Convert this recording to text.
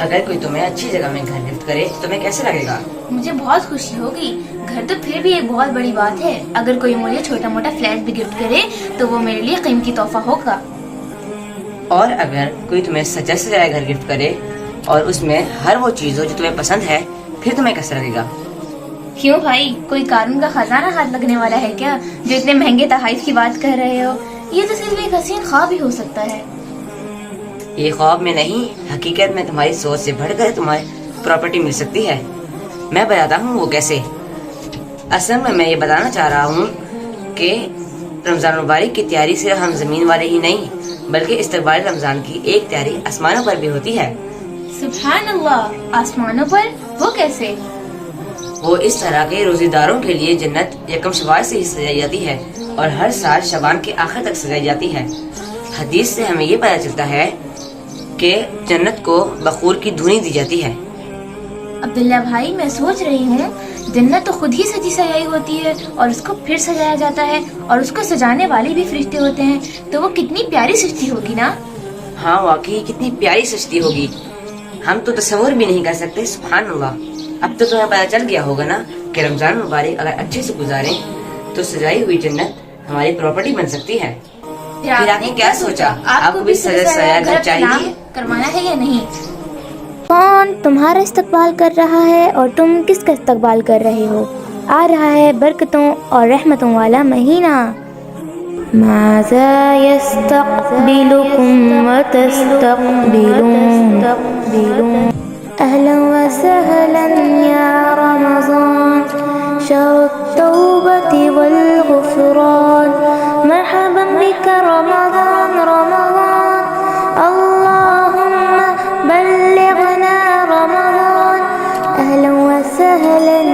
اگر کوئی تمہیں اچھی جگہ میں گھر گفٹ کرے تو تمہیں کیسے لگے گا؟ مجھے بہت خوشی ہوگی. گھر تو پھر بھی ایک بہت بڑی بات ہے. اگر کوئی مجھے چھوٹا موٹا فلیٹ بھی گفٹ کرے تو وہ میرے لیے قیمتی تحفہ ہوگا. اور اگر کوئی تمہیں سجا سجایا گھر گفٹ کرے اور اس میں ہر وہ چیز ہو جو تمہیں پسند ہے پھر تمہیں کیسا لگے گا؟ کیوں بھائی، کوئی قارون کا خزانہ ہاتھ لگنے والا ہے کیا جو اتنے مہنگے تحائف کی بات کر رہے ہو؟ یہ تو صرف ایک حسین خواب ہی ہو سکتا ہے. یہ خواب میں نہیں، حقیقت میں تمہاری سوچ سے بڑھ کر تمہیں پراپرٹی مل سکتی ہے. میں بتاتا ہوں وہ کیسے. اصل میں یہ بتانا چاہ رہا ہوں کہ رمضان مبارک کی تیاری صرف ہم زمین والے ہی نہیں بلکہ استقبال رمضان کی ایک تیاری آسمانوں پر بھی ہوتی ہے. سبحان اللہ، آسمانوں پر؟ وہ کیسے؟ وہ اس طرح کے روزے داروں کے لیے جنت یکم شوال سے ہی سجائی جاتی ہے اور ہر سال شعبان کے آخر تک سجائی جاتی ہے. حدیث سے ہمیں یہ پتہ چلتا ہے کہ جنت کو بخور کی دھونی دی جاتی ہے. عبداللہ بھائی، میں سوچ رہی ہوں جنت تو خود ہی سجی سجائی ہوتی ہے اور اس کو پھر سجایا جاتا ہے اور اس کو سجانے والے بھی فرشتے ہوتے ہیں، تو وہ کتنی پیاری سجتی ہوگی نا. ہاں واقعی کتنی پیاری سجتی ہوگی، ہم تو تصور بھی نہیں کر سکتے. سبحان اللہ. اب تو تمہیں پتہ چل گیا ہوگا نا کہ رمضان مبارک اگر اچھے سے گزاریں تو سجائی ہوئی جنت ہماری پراپرٹی بن سکتی ہے. پھر آپ نے کیا سوچا؟ آپ کو بھی سجا سجایا گھر چاہیے کروانا ہے یا نہیں؟ کون تمہارا استقبال کر رہا ہے اور تم کس کا استقبال کر رہے ہو؟ آ رہا ہے برکتوں اور رحمتوں والا مہینہ. ماذا يستقبلكم وتستقبلون. أهلا وسهلا يا رمضان، شهر التوبة والغفران. مرحبا بك رمضان رمضان، اللهم بلغنا رمضان. أهلا وسهلا